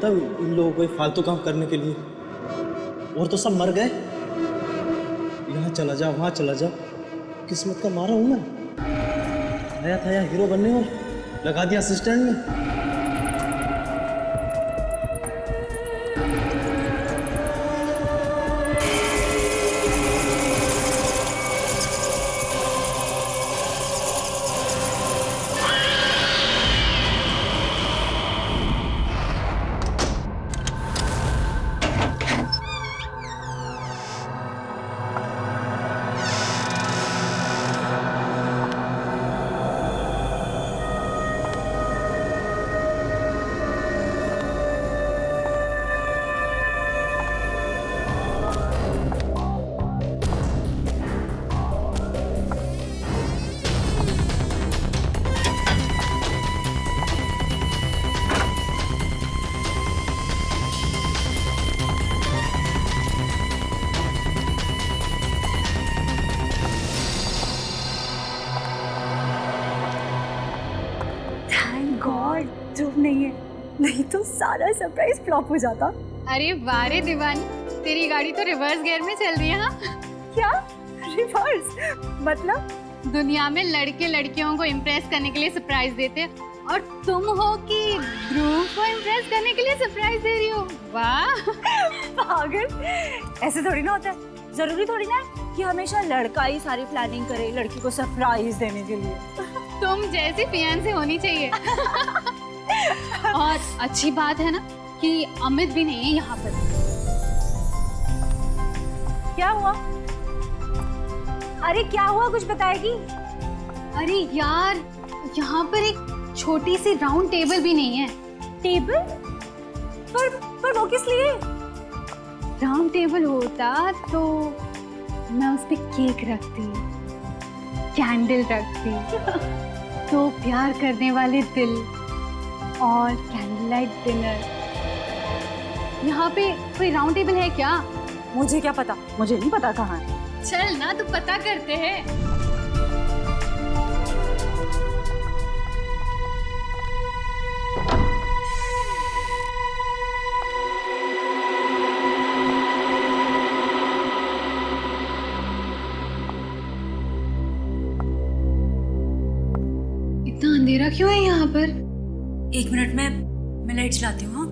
मिलता इन लोगों को फालतू काम करने के लिए। और तो सब मर गए। यहाँ चला जा, वहाँ चला जा, किस्मत का मारा हूँ मैं। आया था यहाँ हीरो बनने और लगा दिया असिस्टेंट में। ध्रुव नहीं है, नहीं तो सारा सरप्राइज फ्लॉप हो जाता। अरे वाह रे दीवानी, तेरी गाड़ी तो रिवर्स गियर में चल रही है। हाँ क्या रिवर्स? मतलब दुनिया में लड़के लड़कियों को इम्प्रेस करने के लिए सरप्राइज देते हैं और तुम हो कि ध्रुव को इम्प्रेस करने के लिए सरप्राइज दे रही हो। वाह पागल, ऐसे थोड़ी ना होता है। जरूरी थोड़ी ना है कि हमेशा लड़का ही सारी प्लानिंग करे लड़की को सरप्राइज देने के लिए। तुम जैसी फियांसे होनी चाहिए। और अच्छी बात है ना कि अमित भी नहीं है यहाँ पर। क्या हुआ? अरे क्या हुआ, कुछ बताएगी? अरे यार, यहाँ पर एक छोटी सी राउंड टेबल भी नहीं है। टेबल? पर वो किस लिए? राउंड टेबल होता तो मैं उस पे केक रखती, कैंडल रखती, तो प्यार करने वाले दिल और कैंडल लाइट डिनर। यहाँ पे कोई राउंड टेबल है क्या? मुझे क्या पता, मुझे नहीं पता कहाँ है। चल ना, तो पता करते हैं। इतना अंधेरा क्यों है यहाँ पर? 1 मिनट में मैं लाइट चलाती हूँ।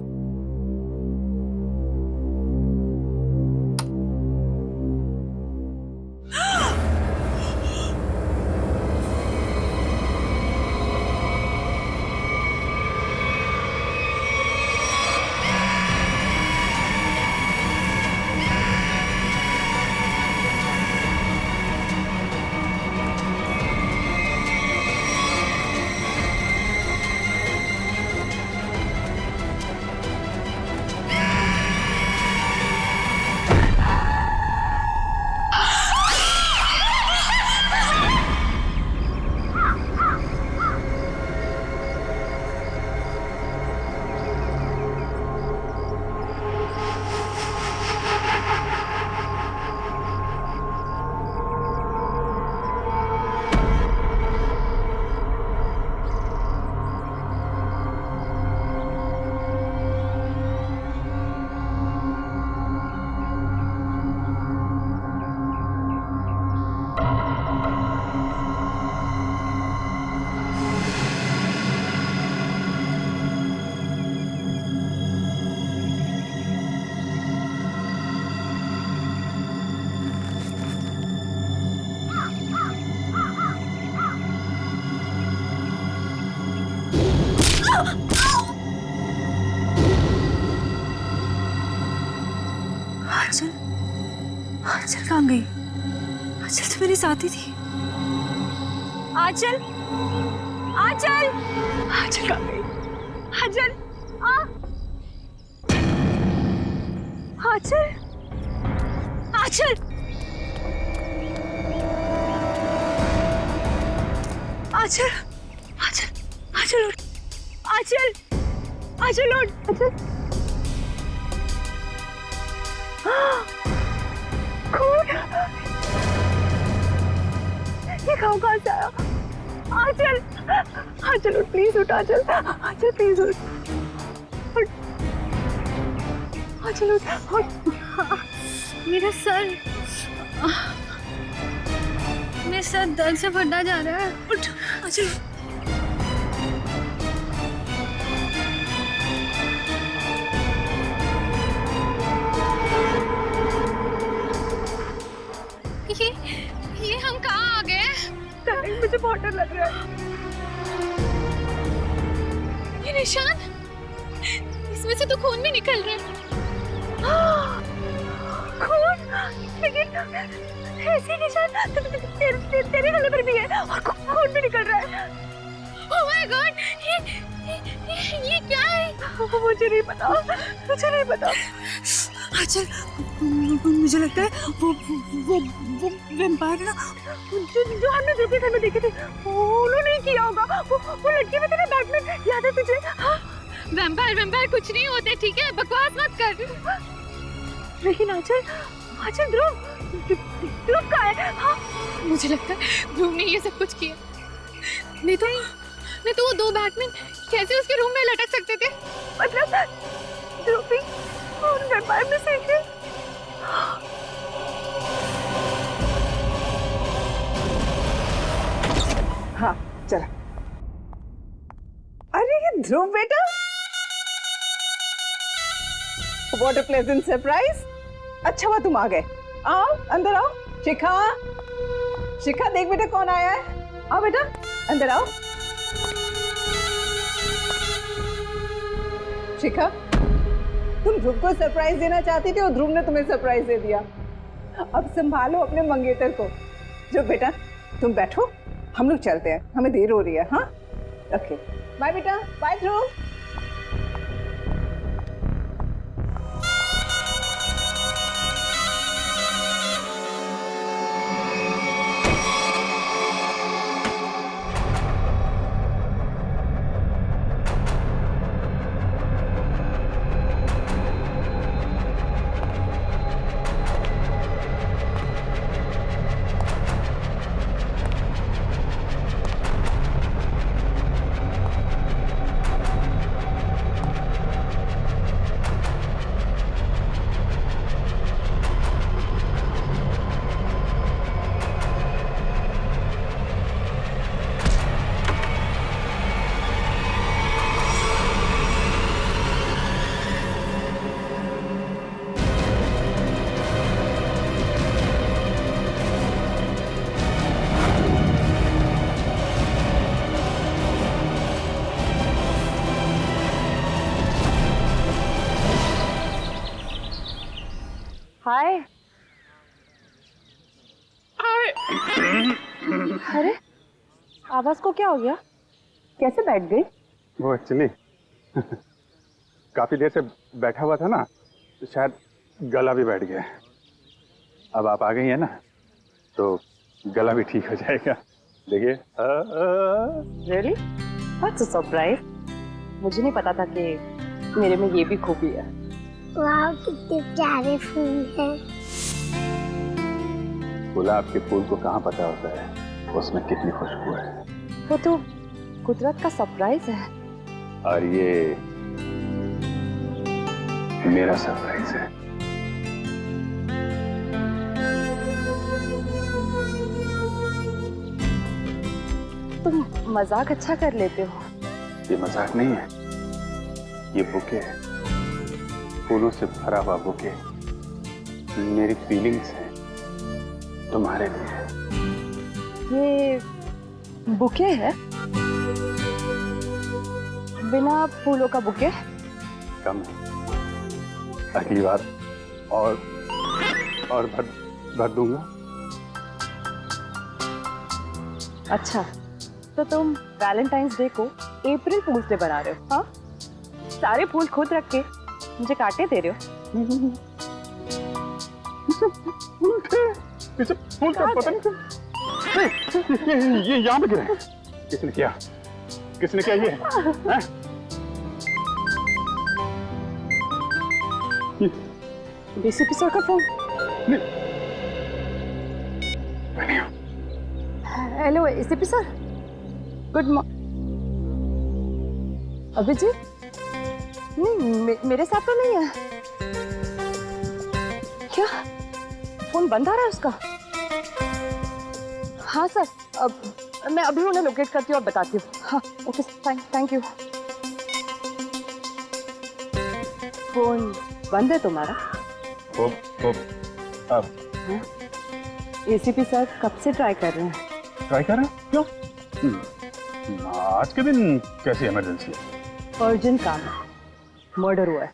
आंचल, आंचल कहाँ गई? आंचल तो मेरी साथी थी। आंचल, आंचल, आंचल कहाँ गई? आंचल, आंचल, आंचल, आंचल, आंचल, आंचल उठ, आंचल, आंचल उठ, आंचल। खून! ये खाओ कहाँ से आया? आंचल, आंचल उठ, प्लीज उठ, आंचल, आंचल प्लीज उठ, उठ। चलो मेरा सर, मेरा सर दर्द से फटा जा रहा है। उठ, चलो। ये हम कहाँ आ गए? मुझे बहुत डर लग रहा है। ये निशान, इसमें से तो खून भी निकल रहा है। खून? लेकिन ऐसे निशान तेरे गले पर भी है और खून भी निकल रहा है। ओह माय गॉड, ये क्या है? मुझे नहीं पता, मुझे नहीं पता। अच्छा, मुझे लगता है वो वैम्पायर ना, जो हमने दूसरे घर में देखे थे, उन्होंने ही किया होगा। वो लड़की में तेरा बैटमैन याद है तुझे? हाँ? वैम्पायर कुछ नहीं होते, ठीक है? बकवास मत कर। लेकिन आंचल ध्रुव कहाँ है? हाँ? मुझे लगता है ध्रुव ने ये सब कुछ किया। नहीं तो वो दो बैटमैन कैसे उसके रूम में लटक सकते थे? मतलब ध्रुव भी और वैम्पायर में से एक है। हाँ चला। अरे ये ध्रुव बेटा, व्हाट अ प्लेजेंट सरप्राइज। अच्छा हुआ तुम आ गए। आओ अंदर आओ। शिखा देख बेटा कौन आया है। आओ बेटा अंदर आओ। शिखा, तुम ध्रुव को सरप्राइज देना चाहती थी और ध्रुव ने तुम्हें सरप्राइज दे दिया। अब संभालो अपने मंगेतर को। जो बेटा तुम बैठो, हम लोग चलते हैं, हमें देर हो रही है। हाँ ओके, बाय बेटा, बाय ध्रुव। हाय। अरे आवाज को क्या हो गया? कैसे बैठ गई? वो एक्चुअली काफी देर से बैठा हुआ था ना, तो शायद गला भी बैठ गया। अब आप आ गई है ना, तो गला भी ठीक हो जाएगा। देखिए। रियली? What's a surprise. मुझे नहीं पता था कि मेरे में ये भी खूबी है। वाह कितने प्यारे फूल हैं। गुलाब के फूल को कहाँ पता होता है उसमें कितनी खुशबू है। वो तो कुदरत का सरप्राइज है। और ये मेरा सरप्राइज है। तुम मजाक अच्छा कर लेते हो। ये मजाक नहीं है, ये बुके है, फूलों से भरा हुआ बुके मेरी फीलिंग्स है तुम्हारे लिए। ये बुके है? बिना फूलों का बुके? कम है, अगली बार और भर दूंगा। अच्छा, तो तुम वैलेंटाइंस डे को अप्रैल फूल्स डे बना रहे हो? हाँ, सारे फूल खुद रख के मुझे काटे दे रहे हो। फूल का पता नहीं ये यहाँ पे गिरे। किसने किया ये? डीसीपी सर का फोन। Hello ACP sir, good morning. Abhijeet? नहीं, मेरे साथ तो नहीं है। क्या फोन बंद आ रहा है उसका? हाँ सर, अब मैं अभी उन्हें लोकेट करती हूँ और बताती हूँ। हाँ ओके, थैंक यू। फोन बंद है तुम्हारा? अब एसीपी सर कब से ट्राई कर रहे हैं? ट्राई कर रहे हैं? क्यों? आज के दिन कैसी इमरजेंसी है? अर्जेंट काम है, मर्डर हुआ है।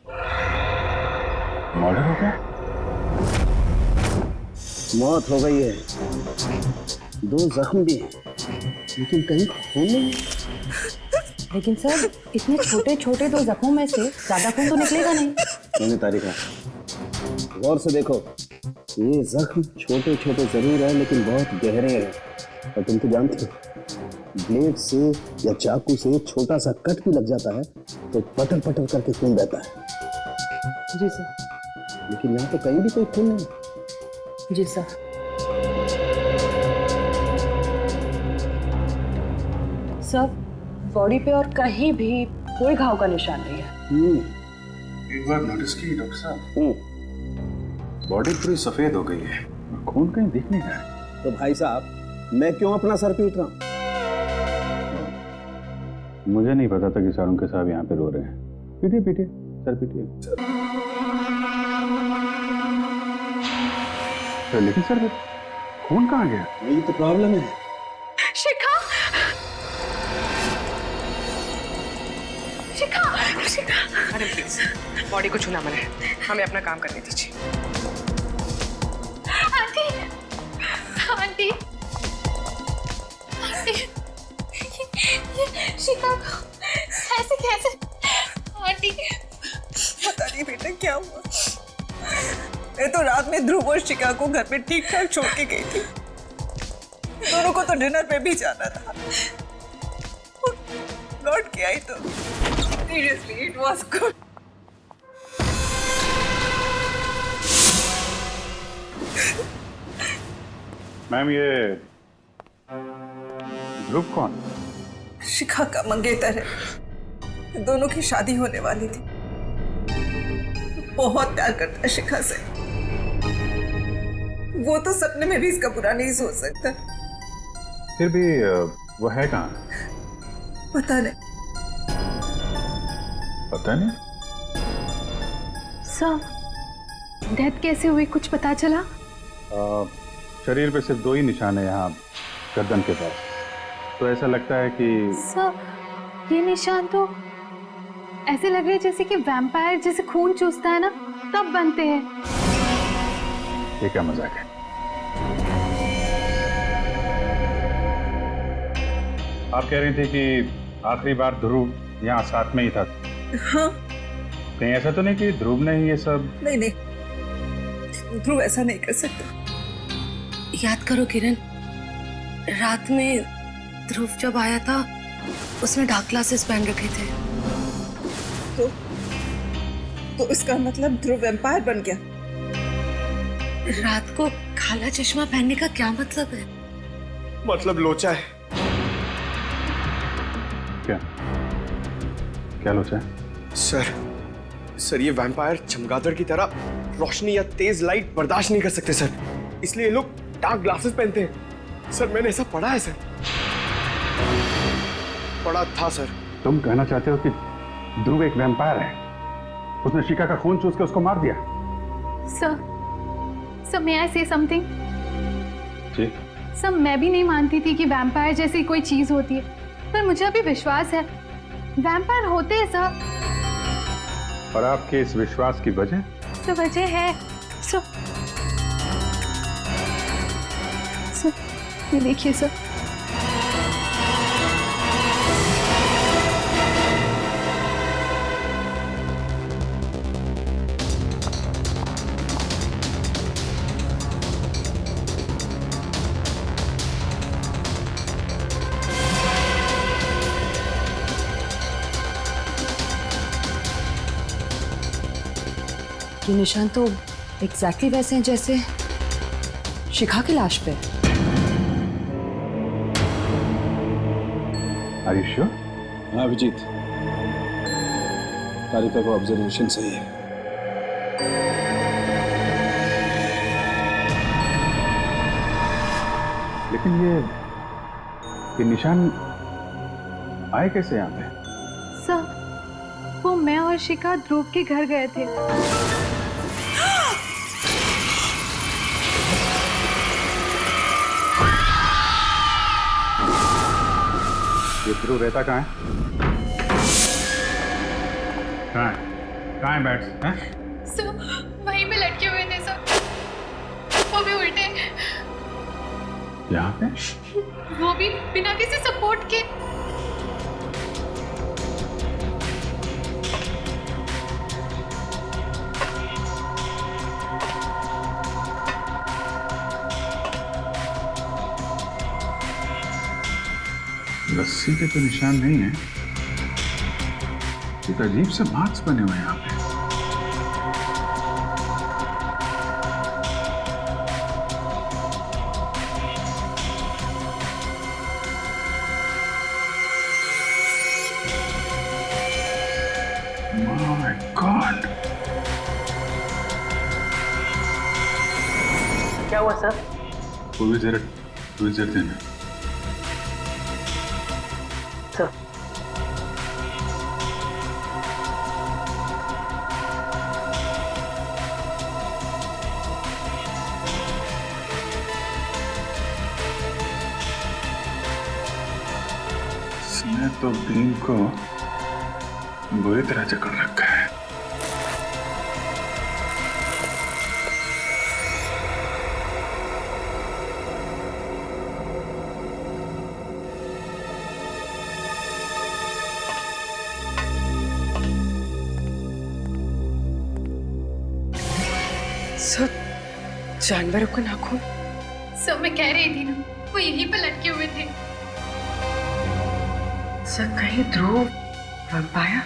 मर्डर हो गया? मौत हो गई है, 2 जख्म भी हैं, लेकिन कहीं खून नहीं। लेकिन सर इतने छोटे छोटे 2 जख्मों में से ज्यादा खून तो निकलेगा नहीं। मैंने तारीखा गौर से देखो, ये जख्म छोटे छोटे जरूर है लेकिन बहुत गहरे हैं। और तुम तो जानते हो ब्लेड से या चाकू से छोटा सा कट भी लग जाता है तो पटर पटर करके खून बहता है। जी सर। लेकिन यहाँ तो कहीं भी कोई खून नहीं। जी सर। सर बॉडी पे और कहीं भी कोई घाव का निशान नहीं है। एक बार नोटिस की डॉक्टर साहब, बॉडी पूरी सफेद हो गई है, खून कहीं दिख नहीं रहा है। तो भाई साहब मैं क्यों अपना सर पीट रहा हूँ? मुझे नहीं पता था कि सारुण के साहब यहाँ पे रो रहे हैं। पीटिए पीटिए, सर पीटिए। लेकिन सर खून कहाँ गया? यही तो प्रॉब्लम है। शिखा, शिखा, शिखा। मैडम प्लीज, बॉडी को छूना मना है, हमें अपना काम करने दीजिए। आंटी, आंटी, आंटी, ये शिखा को ऐसे कैसे? आंटी, पता नहीं बेटा क्या हुआ। मैं तो रात में ध्रुव और शिखा को घर पे ठीक ठाक छोड़ के गई थी। दोनों को तो डिनर पे भी जाना था। लौट के आई तो seriously it was good. Ma'am ये ध्रुव कौन? शिखा का मंगेतर है, दोनों की शादी होने वाली थी। बहुत प्यार करता है शिखा से, वो तो सपने में भी इसका बुरा नहीं सोच सकता। फिर भी वो है कहाँ? पता नहीं। पता नहीं? सर डेथ कैसे हुई, कुछ पता चला? शरीर पे सिर्फ 2 ही निशान है यहाँ गर्दन के पास, तो ऐसा लगता है कि सर ये निशान तो ऐसे लग रहे हैं जैसे कि वैम्पायर जैसे खून चूसता है ना तब बनते हैं। ये क्या मजाक है? आप कह रही थी कि आखिरी बार ध्रुव यहाँ साथ में ही था। हाँ। कहीं ऐसा तो नहीं कि ध्रुव ने ही ये सब? नहीं नहीं, ध्रुव ऐसा नहीं कर सकता। याद करो किरण, रात में ध्रुव जब आया था उसने डार्क ग्लासेस पहन रखे थे। तो इसका मतलब ध्रुव वैम्पायर बन गया। रात को काला चश्मा पहनने का क्या मतलब है? मतलब लोचा है। क्या क्या लोचा है? सर ये वैम्पायर चमगादड़ की तरह रोशनी या तेज लाइट बर्दाश्त नहीं कर सकते सर, इसलिए ये लोग डार्क ग्लासेस पहनते हैं। सर मैंने ऐसा पढ़ा है सर, पढ़ा था सर। तुम कहना चाहते हो कि ध्रुव एक वैम्पायर है, उसने शिखा का खून चूस के उसको मार दिया? Sir may I say something? जी। सर मैं भी नहीं मानती थी कि वैम्पायर जैसी कोई चीज होती है, पर मुझे अभी विश्वास है वैम्पायर होते हैं सर। और आपके इस विश्वास की वजह? तो वजह है सर, ये देखिए सर। ये निशान तो एग्जैक्टली वैसे हैं जैसे शिखा की लाश पे। Are you sure? हाँ अभिजीत, तारिका को ऑब्जर्वेशन सही है। लेकिन ये निशान आए कैसे यहाँ पे? सर वो मैं और शिखा ध्रुव के घर गए थे। ये ध्रुव रहता कहाँ है? कहाँ है बैट्स? हैं? सर वहीं पे लटके हुए थे सर, वो भी उल्टे, यहाँ पे? वो भी बिना किसी सपोर्ट के। रस्सी के तो निशान नहीं है, एक अजीब से मार्क्स बने हुए हैं यहाँ पे। My God! क्या हुआ सर? वो भी जरा देना। सर इसने तो भीम को बुरी तरह जकड़ रखा है। सर जानवरों का नाखून। सर मैं कह रही थी ना, वो यहीं पे लटके हुए थे। सर कहीं ध्रुव वैम्पायर?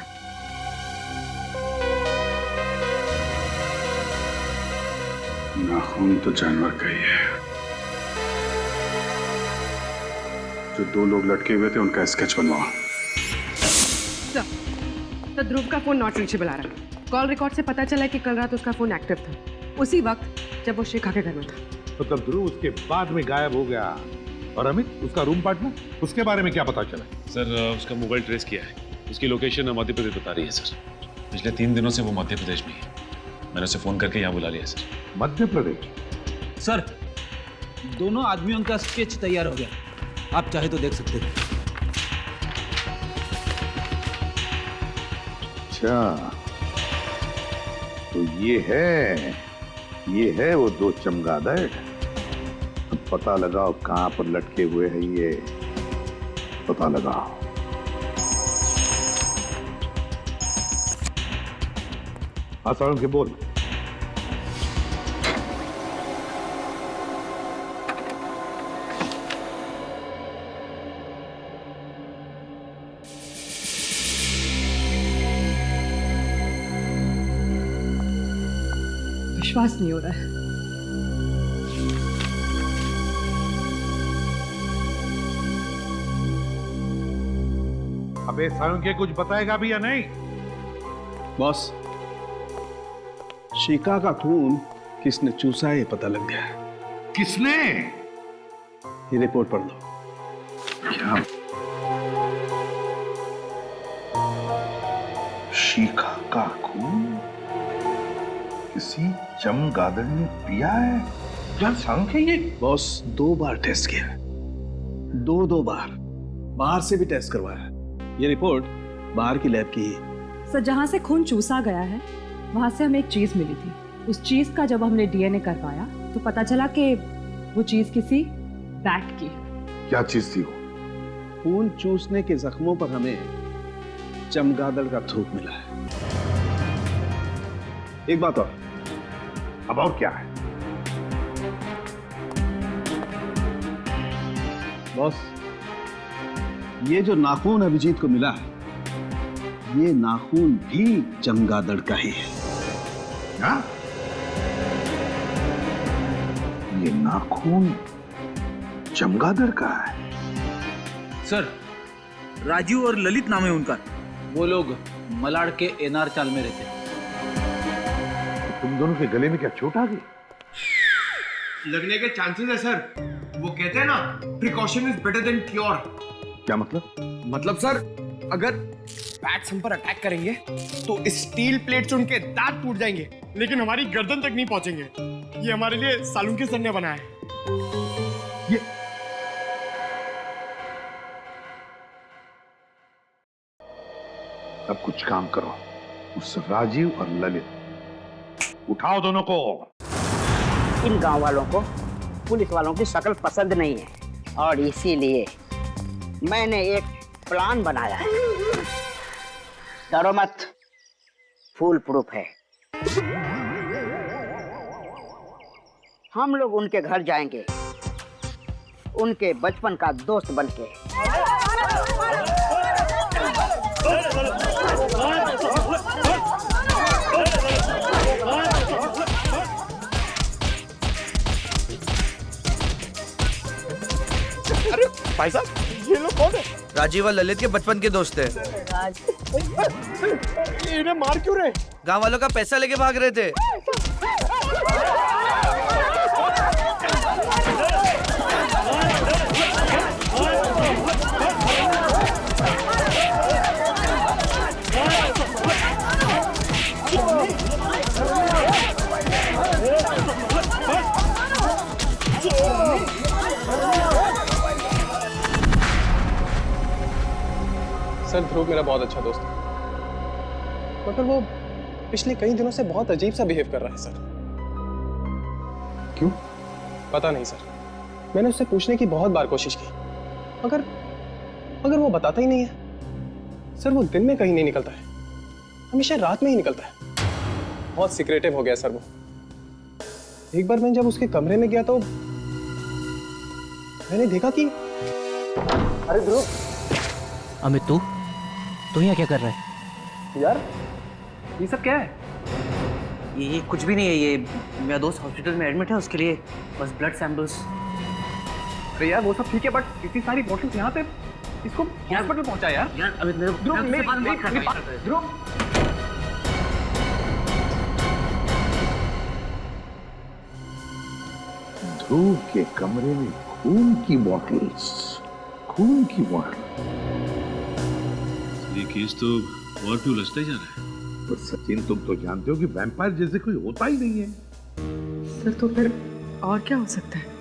नाखून तो जानवर का ही है। जो दो लोग लटके हुए थे उनका स्केच बनवाओ। सर ध्रुव का फोन नॉट रीचेबल आ रहा है। कॉल रिकॉर्ड से पता चला कि कल रात उसका फोन एक्टिव था, उसी वक्त जब वो शिखा के घर में था। मतलब ध्रुव उसके बाद में गायब हो गया। और अमित उसका रूम पार्टनर, उसके बारे में क्या पता चला? सर उसका मोबाइल ट्रेस किया है, उसकी लोकेशन मध्य प्रदेश बता रही है सर। पिछले 3 दिनों से वो मध्य प्रदेश में है। मैंने उसे फोन करके यहाँ बुला लिया सर। मध्य प्रदेश? सर दोनों आदमियों का स्केच तैयार हो गया, आप चाहे तो देख सकते हैं। अच्छा तो ये है वो दो चमगादड़। अब पता लगाओ कहां पर लटके हुए हैं ये, पता लगाओ। हाँ सारुण के बोल। विश्वास नहीं हो रहा है। अबे सारुण के कुछ बताएगा भी या नहीं? बॉस शिखा का खून किसने चूसा है ये पता लग गया है। किसने? ये रिपोर्ट पढ़ लो। क्या? शिखा का खून किसी चमगादड़ ने पिया है? क्या सांख है ये? बॉस 2 बार टेस्ट किया, 2 बार बाहर से भी टेस्ट करवाया। ये रिपोर्ट बाहर की लैब की है। सर जहाँ से खून चूसा गया है वहां से हमें एक चीज मिली थी। उस चीज का जब हमने डीएनए करवाया तो पता चला कि वो चीज किसी बैट की है। क्या चीज थी वो? खून चूसने के जख्मों पर हमें चमगादड़ का थूक मिला है। एक बात और, अब और क्या है? बॉस ये जो नाखून अभिजीत को मिला है, ये नाखून भी चमगादड़ का ही है। क्या? ये नाखून चमगादड़ का है? सर राजू और ललित नाम है उनका, वो लोग मलाड के एनआर चाल में रहते। तुम दोनों के गले में क्या चोट आ गई? लगने के चांसेस है सर। वो कहते हैं ना, precaution is better than cure. क्या मतलब? मतलब सर, अगर बैट्स हम पर अटैक करेंगे तो स्टील प्लेट से उनके दांत टूट जाएंगे, लेकिन हमारी गर्दन तक नहीं पहुंचेंगे। ये हमारे लिए सालुंके सर ने बनाया है। ये अब कुछ काम करो, उस राजीव और ललित उठाओ दोनों को। इन गांव वालों को पुलिस वालों की शक्ल पसंद नहीं है और इसीलिए मैंने एक प्लान बनाया है। डरो मत, फुल प्रूफ है। हम लोग उनके घर जाएंगे, उनके बचपन का दोस्त बनके। अरे भाई साहब, ये लोग कौन है? राजीव और ललित के बचपन के दोस्त हैं। इन्हें मार क्यों रहे? गांव वालों का पैसा लेके भाग रहे थे। सर, ध्रुव मेरा बहुत अच्छा दोस्त है, मगर वो पिछले कई दिनों से बहुत अजीब सा बिहेव कर रहा है सर। क्यों? पता नहीं सर, मैंने उससे पूछने की बहुत बार कोशिश की, मगर वो बताता ही नहीं है। सर, वो दिन में कहीं नहीं निकलता है, हमेशा रात में ही निकलता है। बहुत सीक्रेटिव हो गया सर वो। एक बार मैं जब उसके कमरे में गया तो मैंने देखा कि अरे ध्रुव, अमित तू यहाँ क्या कर रहा है? यार ये सब क्या है? ये कुछ भी नहीं है, ये मेरा दोस्त हॉस्पिटल में एडमिट है, उसके लिए बस ब्लड सैंपल्स। अरे यार वो सब ठीक है, बट इतनी सारी बॉटल्स यहाँ पे, इसको हॉस्पिटल पहुंचा यार। यार अमित ध्रुव, ध्रुव के कमरे में खून की बॉटल्स, खून की बॉटल। ये केस तो और क्यों लचता ही जा रहा है। पर सचिन, तुम तो जानते हो कि वैम्पायर जैसे कोई होता ही नहीं है। सर तो फिर और क्या हो सकता है?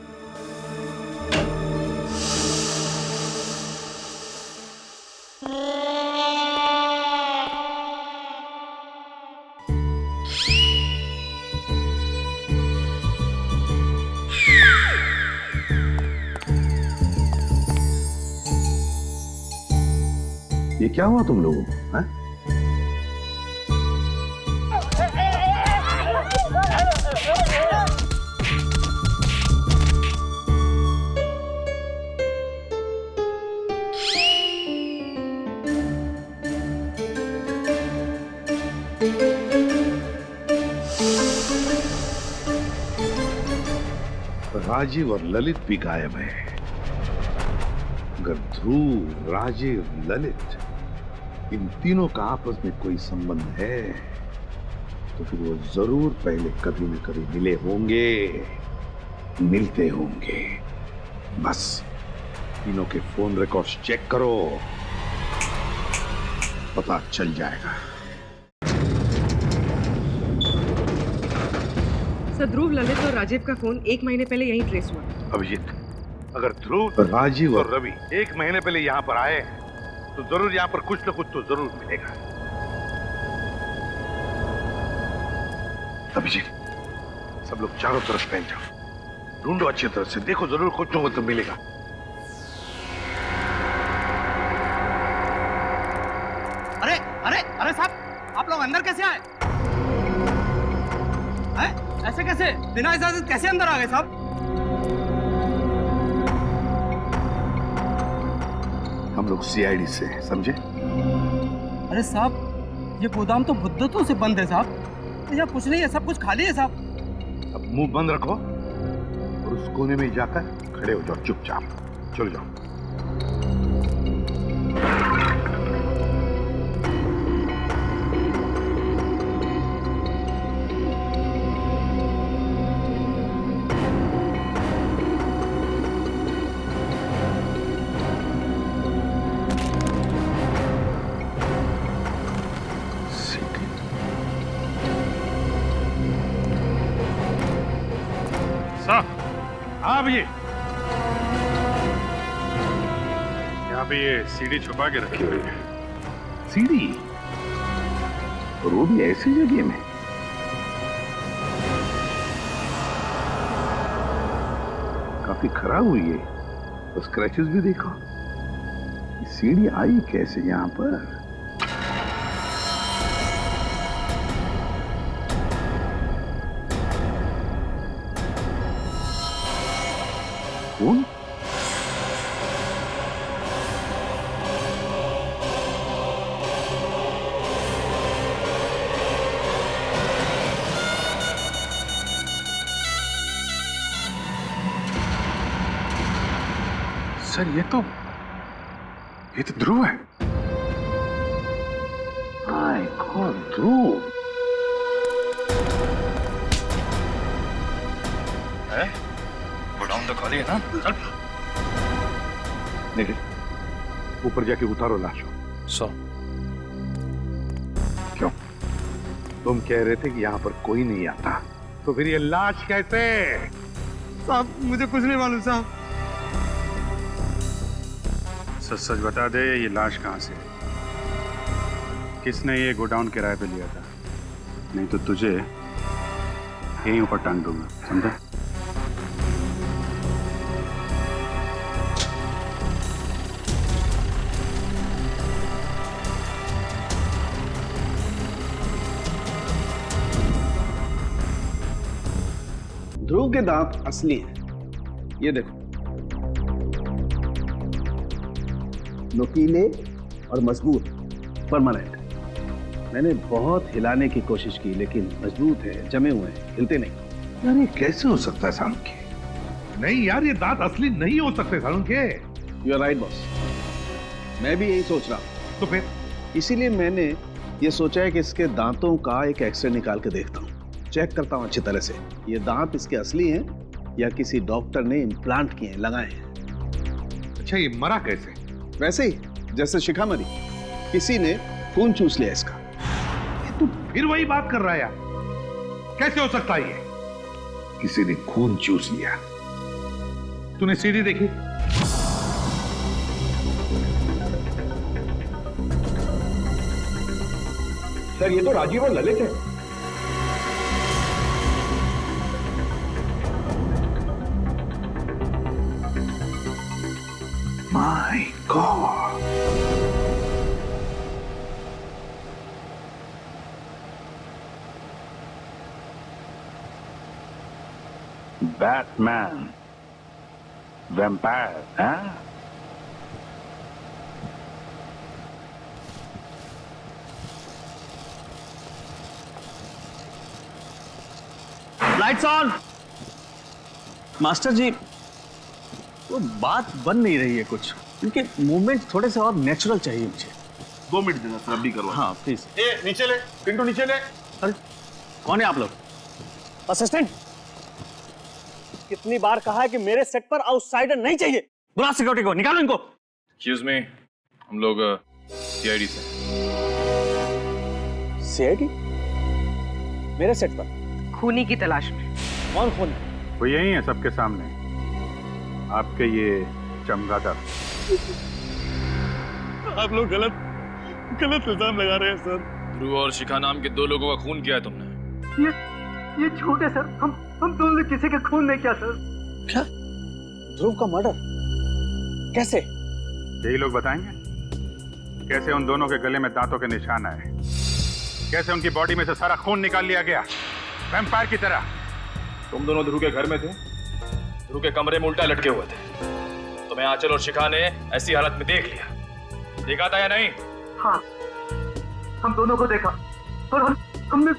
ये क्या हुआ तुम लोगों को? हैं? राजीव और ललित भी गायब है। अगर ध्रुव, राजीव, ललित, इन तीनों का आपस में कोई संबंध है तो फिर वो जरूर पहले कभी न कभी मिले होंगे, मिलते होंगे। बस तीनों के फोन रिकॉर्ड्स चेक करो, पता चल जाएगा। सर, ध्रुव, ललित और राजीव का फोन 1 महीने पहले यहीं ट्रेस हुआ। अभिजीत, अगर ध्रुव, राजीव और रवि 1 महीने पहले यहाँ पर आए तो जरूर यहाँ पर कुछ न कुछ तो जरूर मिलेगा। अभिजीत, सब लोग चारों तरफ फैल जाओ, ढूंढो अच्छी तरह से, देखो जरूर कुछ न कुछ तो मिलेगा। अरे अरे अरे साहब, आप लोग अंदर कैसे आए? हैं? ऐसे कैसे? बिना इजाजत कैसे अंदर आ गए साहब? हम लोग सीआईडी से हैं, समझे? अरे साहब, ये गोदाम तो मुद्दतों से बंद है साहब, यहाँ कुछ नहीं है, सब कुछ खाली है साहब। अब मुंह बंद रखो और उस कोने में जाकर खड़े हो जाओ चुपचाप। चलो जाओ। साहब हाँ भैया, यहाँ पे ये सीढ़ी छुपा के रखी हुई है। सीढ़ी? और वो भी ऐसी जगह में? काफी खराब हुई है, तो स्क्रैचेस भी देखो। सीढ़ी आई कैसे यहाँ पर? कौन? सर ये तो ध्रुव है। माय गॉड, ध्रुव है? गोडाउन तो खाली है ना? चल। नहीं, ऊपर जाके उतारो लाश को। क्यों? तुम कह रहे थे कि यहाँ पर कोई नहीं आता, तो फिर ये लाश कैसे? साहब मुझे कुछ नहीं मालूम साहब। सच सच बता दे, ये लाश कहाँ से? किसने ये गोडाउन किराए पे लिया था? नहीं तो तुझे यहीं ऊपर टांग दूंगा, समझा? ध्रुव के दांत असली हैं, ये देखो, नुकीले और मजबूत, परमानेंट। मैंने बहुत हिलाने की कोशिश की लेकिन मजबूत है, जमे हुए हैं, हिलते नहीं। यार ये कैसे हो सकता है सालुंके? नहीं यार, ये दांत असली नहीं हो सकते Salunke. You are right boss, मैं भी यही सोच रहा हूँ। तो फिर इसीलिए मैंने ये सोचा है कि इसके दांतों का एक एक्सरे निकाल के देखता हूँ, चेक करता हूँ अच्छी तरह से ये दांत इसके असली हैं या किसी डॉक्टर ने इम्प्लांट किए हैं, लगाए हैं। अच्छा, ये मरा कैसे? वैसे ही जैसे शिखा मरी, किसी ने खून चूस लिया इसका। तू फिर वही बात कर रहा है यार, कैसे हो सकता है ये? किसी ने खून चूस लिया? तूने सीढ़ी देखी? सर ये तो राजीव और ललित है। My God. Batman. Vampire, huh? Lights on. Master ji, वो बात बन नहीं रही है कुछ, इनके मूवमेंट थोड़े से और नेचुरल चाहिए मुझे। 2 मिनट देना सर, अभी करवा। हाँ प्लीज। नीचे ले पिंटू, नीचे ले। अरे कौन है आप लोग? असिस्टेंट, कितनी बार कहा है कि मेरे सेट पर आउटसाइडर नहीं चाहिए। बुला सिक्योरिटी को, निकालो इनको। एक्सक्यूज मी, हम लोग सीआईडी से। सीआईडी? मेरे सेट पर खूनी की तलाश में। कौन खूनी? वो यही है सबके सामने, आपके ये चमगादड़। आप लोग गलत इल्जाम लगा रहे हैं सर। ध्रुव और शिखा नाम के 2 लोगों का खून किया है तुमने। ये झूठ है सर, हम दोनों ने किसी का खून नहीं किया सर। क्या? ध्रुव का मर्डर कैसे? यही लोग बताएंगे कैसे उन दोनों के गले में दांतों के निशान आए, कैसे उनकी बॉडी में से सारा खून निकाल लिया गया वैम्पायर की तरह। तुम दोनों ध्रुव के घर में थे, ध्रुव के कमरे में उल्टा लटके हुए थे, तुम्हें आंचल और शिखा ने ऐसी हालत में देख लिया। देखा था या नहीं? हाँ, हम दोनों को देखा और हमने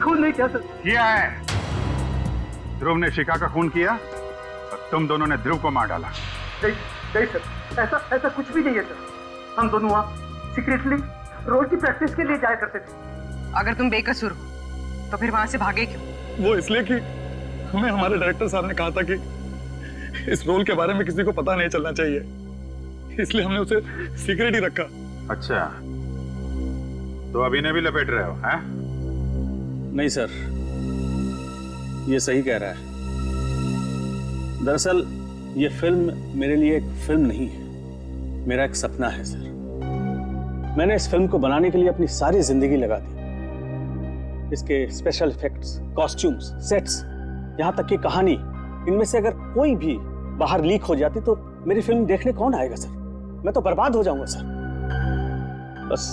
खून नहीं किया सर। किया है। ध्रुव ने शिखा का खून किया और तुम दोनों ने ध्रुव को मार डाला। नहीं सर, ऐसा कुछ भी नहीं है सर। हम दोनों वहाँ सीक्रेटली रोज की प्रैक्टिस के लिए जाया करते थे। अगर तुम बेकसूर हो तो फिर वहां से भागे क्यों? वो इसलिए कि हमें हमारे डायरेक्टर साहब ने कहा था कि इस रोल के बारे में किसी को पता नहीं चलना चाहिए, इसलिए हमने उसे सीक्रेट ही रखा। अच्छा, तो अभी ने भी लपेट रहे हो, हैं? नहीं सर, ये सही कह रहा है। दरअसल ये फिल्म मेरे लिए एक फिल्म नहीं है, मेरा एक सपना है सर। मैंने इस फिल्म को बनाने के लिए अपनी सारी जिंदगी लगा दी। इसके स्पेशल इफेक्ट्स, कॉस्ट्यूम्स, सेट्स, यहाँ तक कि कहानी, इनमें से अगर कोई भी बाहर लीक हो जाती तो मेरी फिल्म देखने कौन आएगा सर? मैं तो बर्बाद हो जाऊंगा सर। बस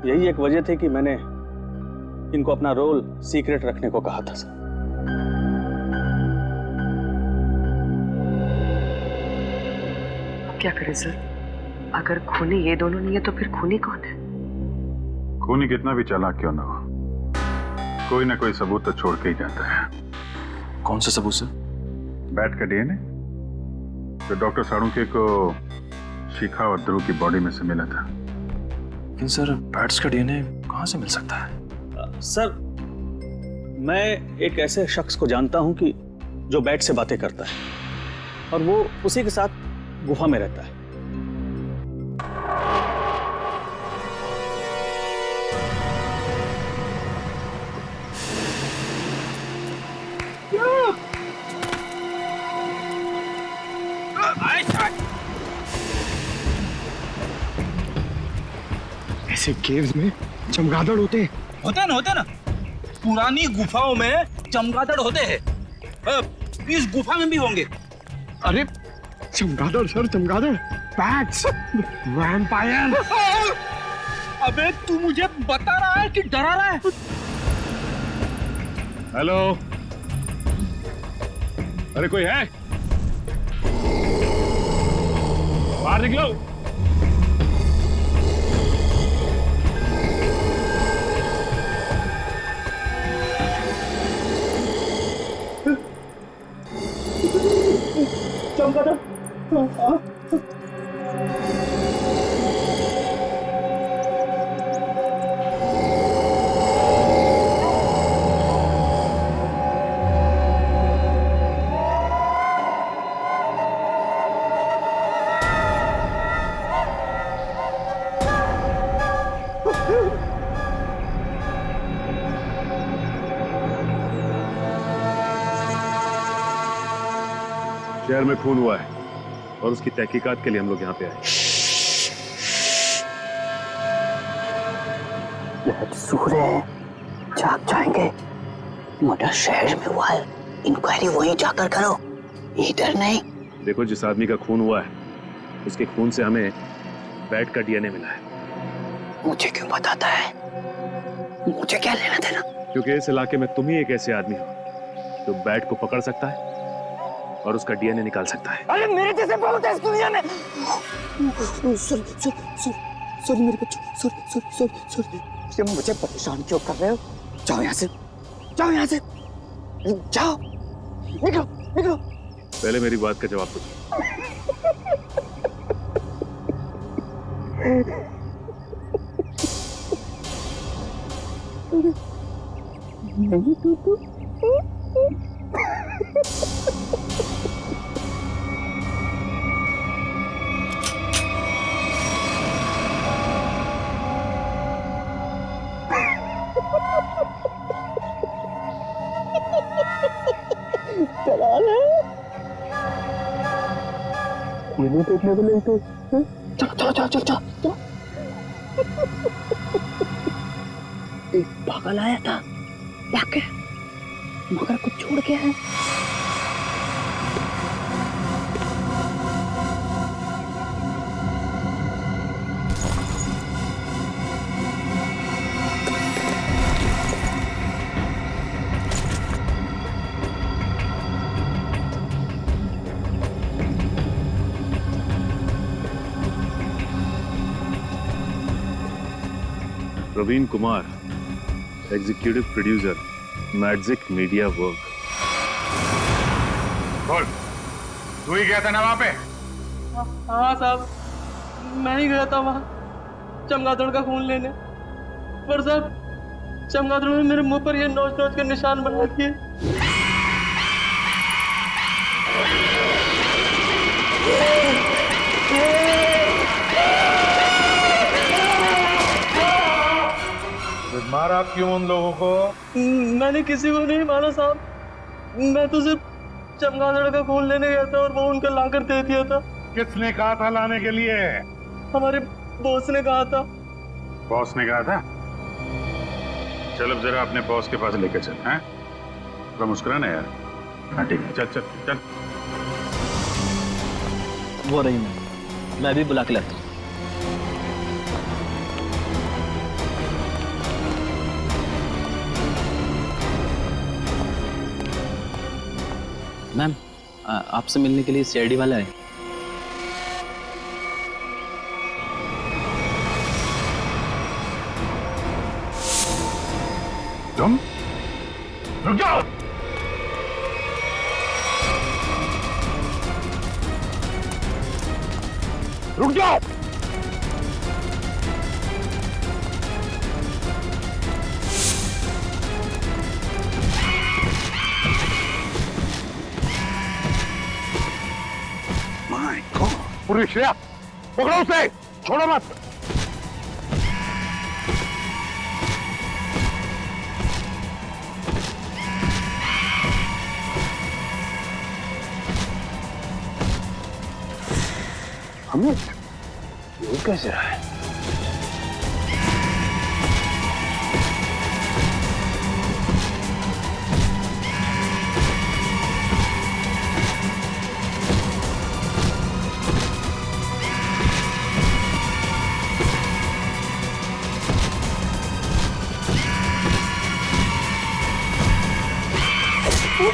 यही एक वजह थी कि मैंने इनको अपना रोल सीक्रेट रखने को कहा था सर। क्या करें सर? अगर खूनी ये दोनों नहीं है तो फिर खूनी कौन है? खूनी कितना भी चालाक क्यों ना हो, कोई ना कोई सबूत तो छोड़ के ही जाता है। कौन सा सबूत सर? बैट का डीएनए जो डॉक्टर साळुंखे को शिखा और ध्रुव की बॉडी में से मिला था। लेकिन सर बैट्स का डीएनए कहाँ से मिल सकता है? सर मैं एक ऐसे शख्स को जानता हूं कि जो बैट से बातें करता है और वो उसी के साथ गुफा में रहता है। ऐसे केव्स में चमगादड़ होते हैं। होते ना। पुरानी गुफाओं में चमगादड़ होते हैं। इस गुफा में भी होंगे। अरे चमगादड़ सर, चमगादड़, बैट्स, वैम्पायर। अबे तू मुझे बता रहा है कि डरा रहा है? हेलो, अरे कोई है? बाहर निकलो। चमगादड़। शहर में खून हुआ है और उसकी तहकीकात के लिए हम लोग यहाँ पे आए। जाग जाएंगे। मर्डर शहर में हुआ है, इंक्वायरी वहीं जाकर करो, इधर नहीं। देखो, जिस आदमी का खून हुआ है उसके खून से हमें बैट का डीएनए मिला है। मुझे क्यों बताता है? मुझे क्या लेना देना? क्योंकि इस इलाके में तुम ही एक ऐसे आदमी हो जो बैट को पकड़ सकता है और उसका डीएनए निकाल सकता है। अरे मेरे जैसे बहुत है इस दुनिया में। सॉरी मेरे बच्चों, सॉरी। तुम मुझे परेशान क्यों कर रहे हो? जाओ यहाँ से, जाओ, निकलो। पहले मेरी बात का जवाब दो। नहीं तू चला ले। ये नहीं देखने को नहीं तो चलो। एक पागल आया था, भाग गया, मगर कुछ छोड़ गया है। Praveen Kumar, executive producer, magic media work. बोल, तू ही गया था ना वहां पे? हाँ साहब, मैं ही गया था वहाँ चमगादड़ का खून लेने। पर साहब, चमगादड़ ने मेरे मुंह पर ये नोच के निशान बना दिए। मारा क्यों उन लोगों को? मैंने किसी को नहीं मारा साहब, मैं तो सिर्फ चमगादड़ का खून लेने गया था और वो उनका लाकर दे दिया था। किसने कहा था लाने के लिए? हमारे बॉस ने कहा था। बॉस ने कहा था? चल अब जरा अपने बॉस के पास लेके चल। हैं? थोड़ा मुस्कुराना यार। हाँ ठीक है, चल चल चल। वो रही मैं भी बुला के लाता हूँ। मैम, आपसे मिलने के लिए सीआईडी वाला है। तुम रुक जाओ। रुक जाओ। माय गॉड, पूरी श्रेया पकड़ो उसे, छोड़ो मत। अमित, ये कैसे रहा है?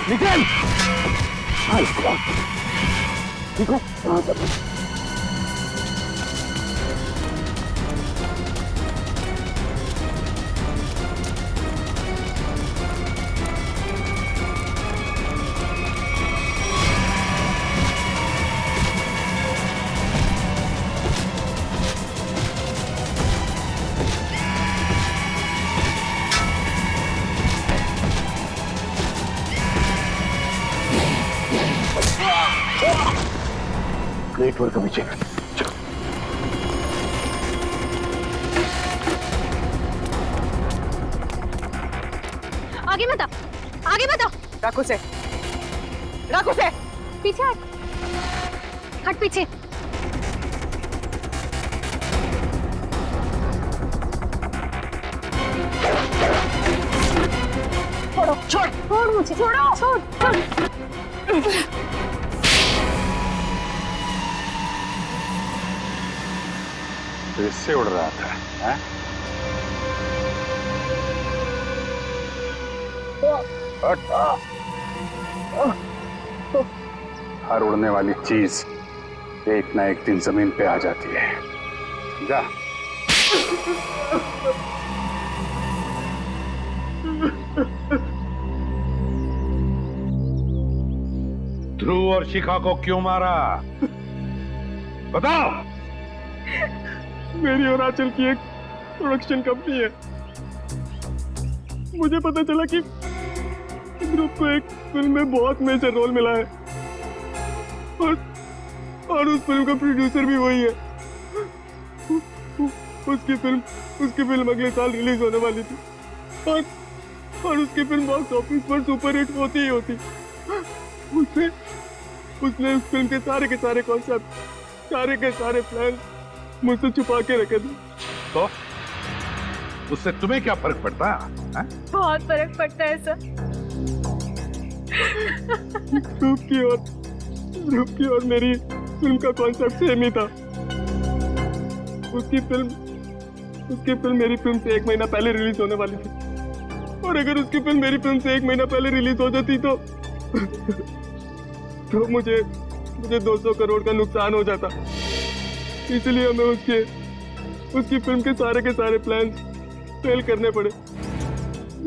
निकल! ठीक हो? हाँ सब। ग्रेट वर्क अभिषेक। आगे मत आओ, आगे मत आओ। रखो से, रखो से। पीछे हट, हट पीछे। छोड़ो, छोड़ मुझे, छोड़ो, छोड़। तो इससे उड़ रहा था, हैं? हर उड़ने वाली चीज एक ना एक दिन जमीन पे आ जाती है। जा। ध्रुव और शिखा को क्यों मारा? बताओ। मेरी और आंचल की एक प्रोडक्शन कंपनी है। मुझे पता चला कि ध्रुव को एक फिल्म में बहुत मेजर रोल मिला है और उस फिल्म का प्रोड्यूसर भी वही है। उसकी फिल्म अगले साल रिलीज होने वाली थी और उसकी फिल्म बॉक्स ऑफिस पर सुपर हिट होती ही होती। उसने उस फिल्म के सारे कॉन्सेप्ट, सारे के सारे प्लान मुझसे छुपा के रखे थे। तो उससे तुम्हें क्या फर्क पड़ता है? बहुत फर्क पड़ता है सर। ध्रुव की और मेरी फिल्म का कॉन्सेप्ट सेम ही था। उसकी फिल्म मेरी फिल्म से 1 महीना पहले रिलीज होने वाली थी और अगर उसकी फिल्म मेरी फिल्म से 1 महीना पहले रिलीज हो जाती तो मुझे 200 करोड़ का नुकसान हो जाता। इसलिए हमें उसकी फिल्म के सारे प्लान फेल करने पड़े।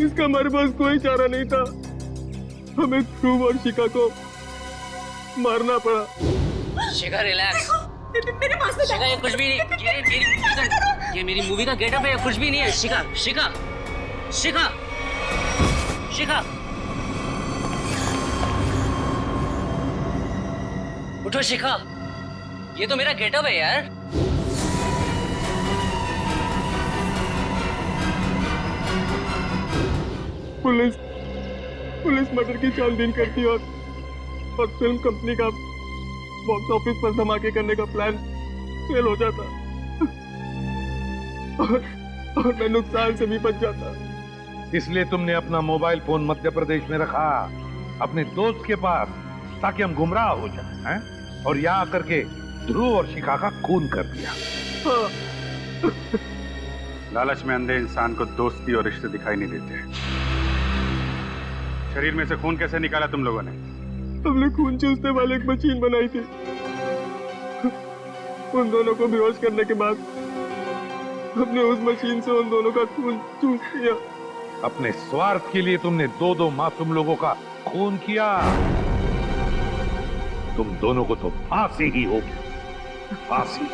इसका हमारे पास कोई चारा नहीं था। हमें ध्रुव और शिखा को मारना पड़ा। शिखा रिलैक्स। शिखा ये कुछ भी नहीं। ये मेरी मूवी का गेटअप है, कुछ भी नहीं है। शिखा शिखा शिखा शिखा उठो शिखा, ये तो मेरा गेटअप है यार। पुलिस मर्डर की छानबीन करती और फिल्म कंपनी का बॉक्स ऑफिस पर धमाके करने का प्लान फेल हो जाता और मैं नुकसान से भी बच जाता। इसलिए तुमने अपना मोबाइल फोन मध्य प्रदेश में रखा, अपने दोस्त के पास, ताकि हम गुमराह हो जाएं, हैं? और यहाँ आकर के ध्रुव और शिखा का खून कर दिया। लालच में अंधे इंसान को दोस्ती और रिश्ते दिखाई नहीं देते। शरीर में से खून कैसे निकाला तुम लोगों ने? हमने खून चूसने वाले एक मशीन बनाई थी। उन दोनों को बेहोश करने के बाद हमने उस मशीन से उन दोनों का खून चूस लिया। अपने स्वार्थ के लिए तुमने दो मासूम लोगों का खून किया। तुम दोनों को तो फांसी ही होगी, फांसी।